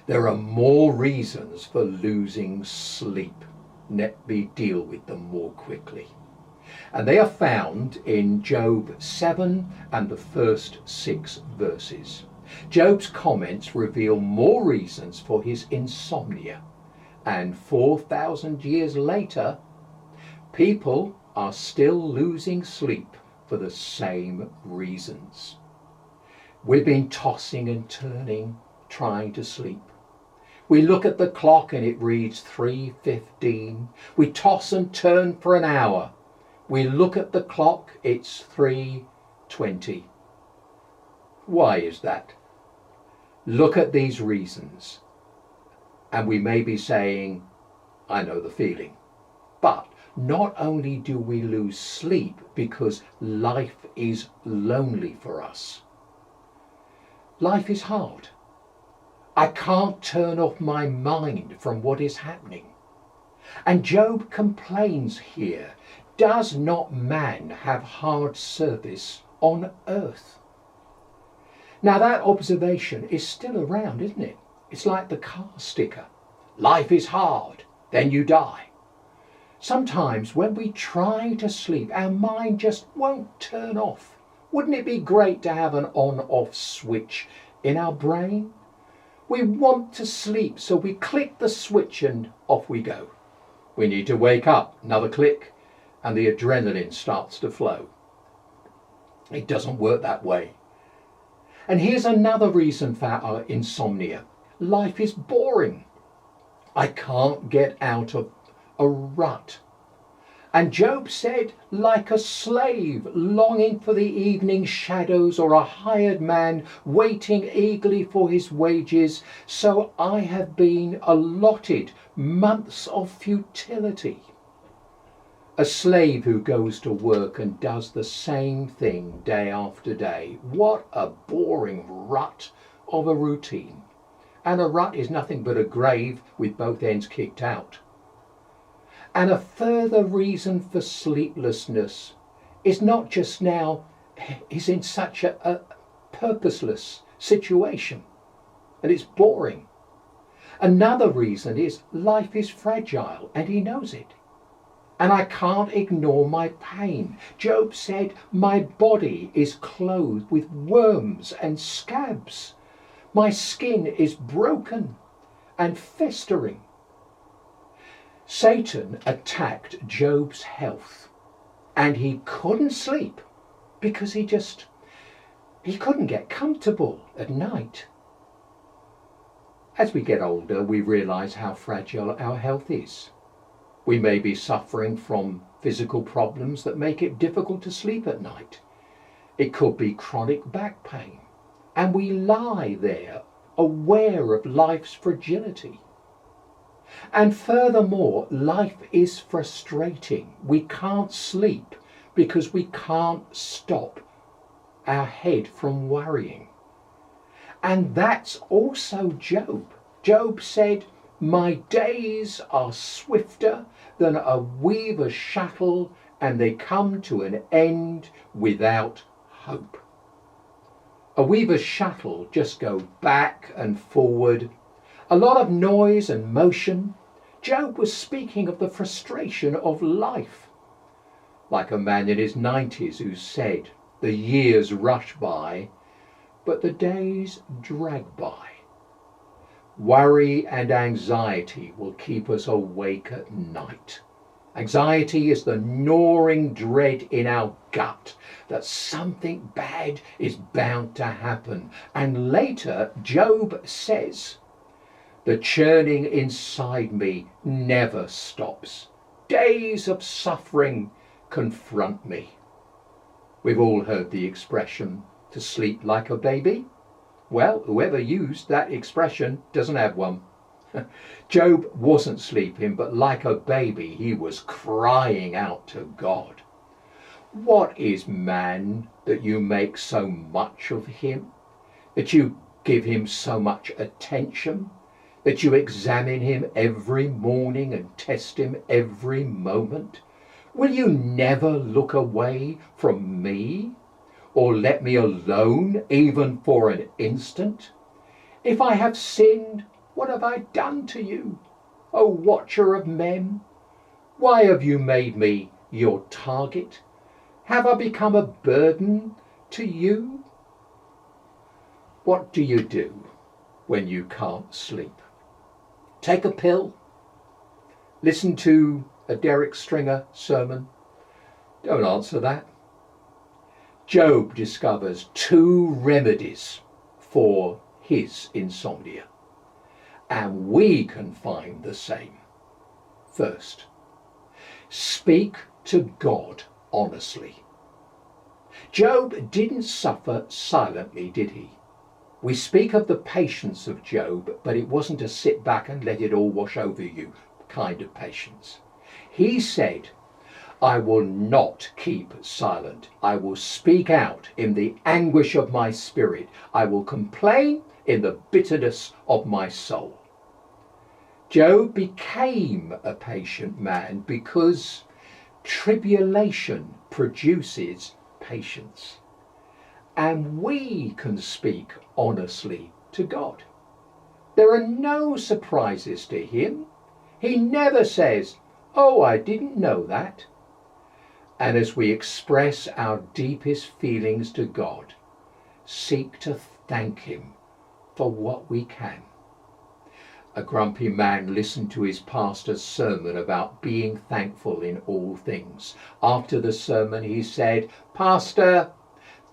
There are more reasons for losing sleep. Let me deal with them more quickly. And they are found in Job 7 and the first 6 verses. Job's comments reveal more reasons for his insomnia. And 4,000 years later, people are still losing sleep for the same reasons. We've been tossing and turning, trying to sleep. We look at the clock and it reads 3:15. We toss and turn for an hour. We look at the clock, it's 3:20. Why is that? Look at these reasons. And we may be saying, I know the feeling. But not only do we lose sleep because life is lonely for us. Life is hard. I can't turn off my mind from what is happening. And Job complains here, does not man have hard service on earth? Now that observation is still around, isn't it? It's like the car sticker. Life is hard, then you die. Sometimes when we try to sleep, our mind just won't turn off. Wouldn't it be great to have an on-off switch in our brain? We want to sleep, so we click the switch and off we go. We need to wake up, another click, and the adrenaline starts to flow. It doesn't work that way. And here's another reason for our insomnia. Life is boring. I can't get out of a rut. And Job said, like a slave longing for the evening shadows, or a hired man waiting eagerly for his wages, so I have been allotted months of futility. A slave who goes to work and does the same thing day after day. What a boring rut of a routine. And a rut is nothing but a grave with both ends kicked out. And a further reason for sleeplessness is not just now, is in such a purposeless situation and it's boring. Another reason is life is fragile and he knows it. And I can't ignore my pain. Job said, my body is clothed with worms and scabs. My skin is broken and festering. Satan attacked Job's health and he couldn't sleep because he couldn't get comfortable at night. As we get older, we realize how fragile our health is. We may be suffering from physical problems that make it difficult to sleep at night. It could be chronic back pain, and we lie there aware of life's fragility. And furthermore, life is frustrating. We can't sleep because we can't stop our head from worrying. And that's also Job. Job said, my days are swifter than a weaver's shuttle, and they come to an end without hope. A weaver's shuttle just goes back and forward. A lot of noise and motion. Job was speaking of the frustration of life. Like a man in his 90s who said, the years rush by, but the days drag by. Worry and anxiety will keep us awake at night. Anxiety is the gnawing dread in our gut that something bad is bound to happen. And later, Job says, the churning inside me never stops. Days of suffering confront me. We've all heard the expression, to sleep like a baby. Well, whoever used that expression doesn't have one. Job wasn't sleeping, but like a baby, he was crying out to God. What is man that you make so much of him? That you give him so much attention? That you examine him every morning and test him every moment? Will you never look away from me? Or let me alone even for an instant? If I have sinned, What have I done to you, O watcher of men? Why have you made me your target? Have I become a burden to you? What do you do when you can't sleep? Take a pill? Listen to a Derek Stringer sermon? Don't answer that. Job discovers 2 remedies for his insomnia, and we can find the same. First, speak to God honestly. Job didn't suffer silently, did he? We speak of the patience of Job, but it wasn't a sit back and let it all wash over you kind of patience. He said, I will not keep silent. I will speak out in the anguish of my spirit. I will complain in the bitterness of my soul. Job became a patient man because tribulation produces patience. And we can speak honestly to God. There are no surprises to him. He never says, oh, I didn't know that. And as we express our deepest feelings to God, seek to thank him for what we can. A grumpy man listened to his pastor's sermon about being thankful in all things. After the sermon, he said, Pastor,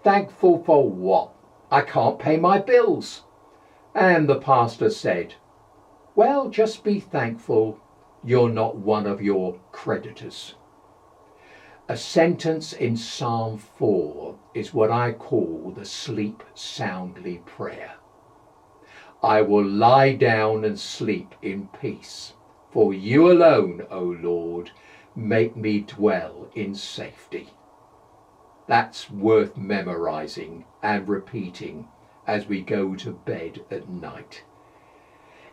thankful for what? I can't pay my bills. And the pastor said, well, just be thankful you're not one of your creditors. A sentence in Psalm 4 is what I call the sleep soundly prayer. I will lie down and sleep in peace, for you alone, O Lord, make me dwell in safety. That's worth memorizing and repeating as we go to bed at night.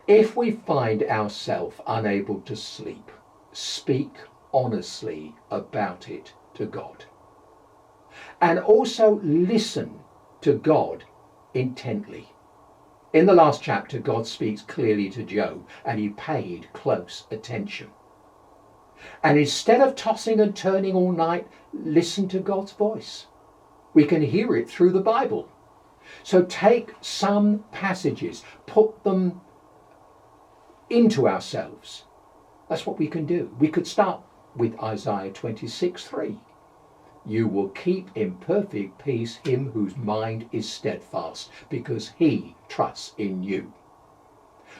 If we find ourselves unable to sleep, speak honestly about it to God. And also listen to God intently. In the last chapter, God speaks clearly to Job, and he paid close attention. And instead of tossing and turning all night, listen to God's voice. We can hear it through the Bible. So take some passages, put them into ourselves. That's what we can do. We could start with Isaiah 26:3. You will keep in perfect peace him whose mind is steadfast, because he trusts in you.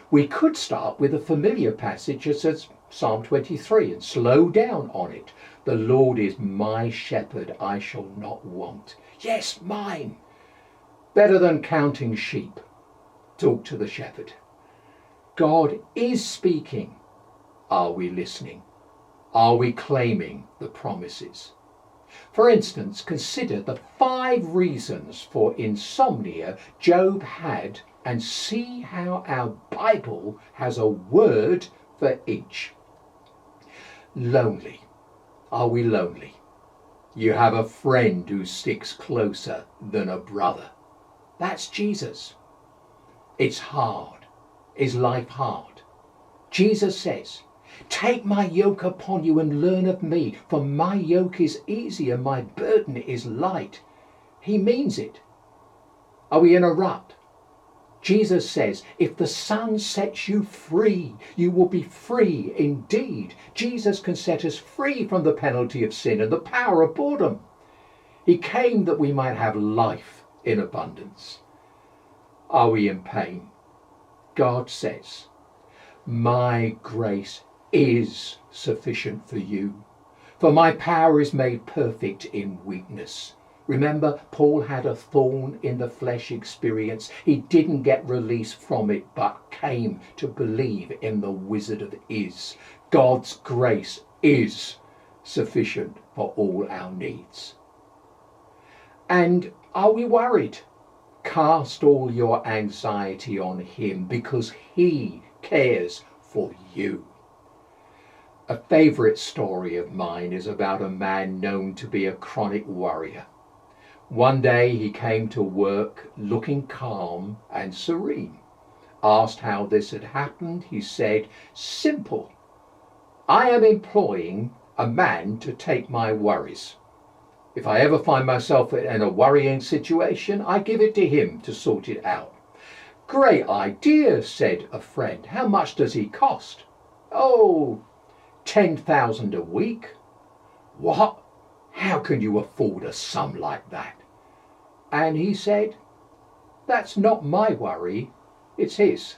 We could start with a familiar passage such as Psalm 23 and slow down on it. The Lord is my shepherd, I shall not want. Yes, mine. Better than counting sheep. Talk to the shepherd. God is speaking. Are we listening? Are we claiming the promises? For instance, consider the 5 reasons for insomnia Job had and see how our Bible has a word for each. Lonely. Are we lonely? You have a friend who sticks closer than a brother. That's Jesus. It's hard. Is life hard? Jesus says, take my yoke upon you and learn of me, for my yoke is easy and my burden is light. He means it. Are we in a rut? Jesus says, if the Son sets you free, you will be free indeed. Jesus can set us free from the penalty of sin and the power of boredom. He came that we might have life in abundance. Are we in pain? God says, my grace is sufficient for you, for my power is made perfect in weakness. Remember, Paul had a thorn in the flesh experience. He didn't get release from it, but came to believe in the Wizard of Iz. God's grace is sufficient for all our needs. And are we worried? Cast all your anxiety on him, because he cares for you. A favourite story of mine is about a man known to be a chronic worrier. One day he came to work looking calm and serene, Asked how this had happened, he said, "Simple. I am employing a man to take my worries. If I ever find myself in a worrying situation, I give it to him to sort it out." "Great idea," said a friend. "How much does he cost?" "Oh, 10,000 a week." "What? How can you afford a sum like that?" And he said, "That's not my worry, it's his."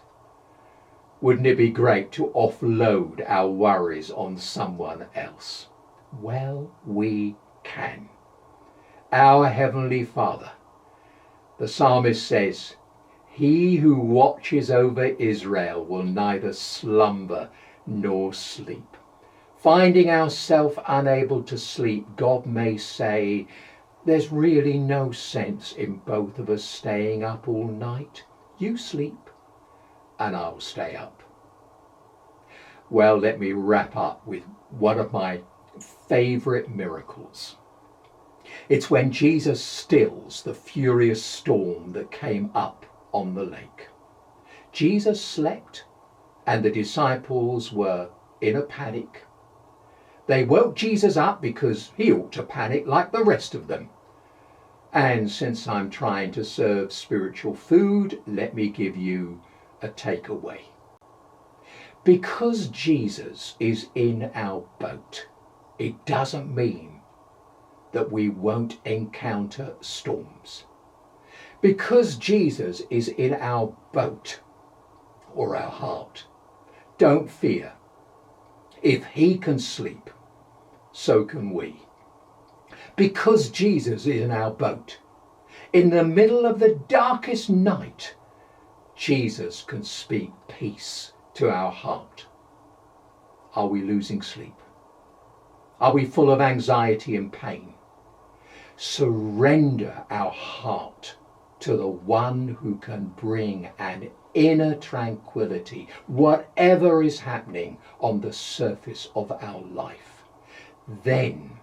Wouldn't it be great to offload our worries on someone else? Well, we can. Our Heavenly Father, the psalmist says, "He who watches over Israel will neither slumber nor sleep." Finding ourselves unable to sleep, God may say, "There's really no sense in both of us staying up all night. You sleep and I'll stay up." Well, let me wrap up with one of my favourite miracles. It's when Jesus stills the furious storm that came up on the lake. Jesus slept and the disciples were in a panic. They woke Jesus up because he ought to panic like the rest of them. And since I'm trying to serve spiritual food, let me give you a takeaway. Because Jesus is in our boat, it doesn't mean that we won't encounter storms. Because Jesus is in our boat or our heart, don't fear. If he can sleep, so can we. Because Jesus is in our boat, in the middle of the darkest night, Jesus can speak peace to our heart. Are we losing sleep? Are we full of anxiety and pain? Surrender our heart to the one who can bring an inner tranquility, whatever is happening on the surface of our life. Then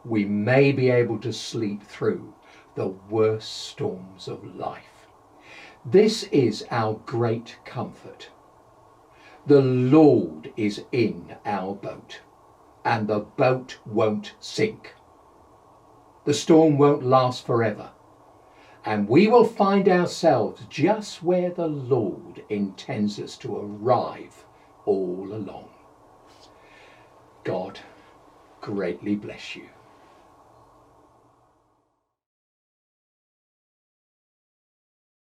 we may be able to sleep through the worst storms of life. This is our great comfort. The Lord is in our boat, and the boat won't sink. The storm won't last forever, and we will find ourselves just where the Lord intends us to arrive all along. God greatly bless you.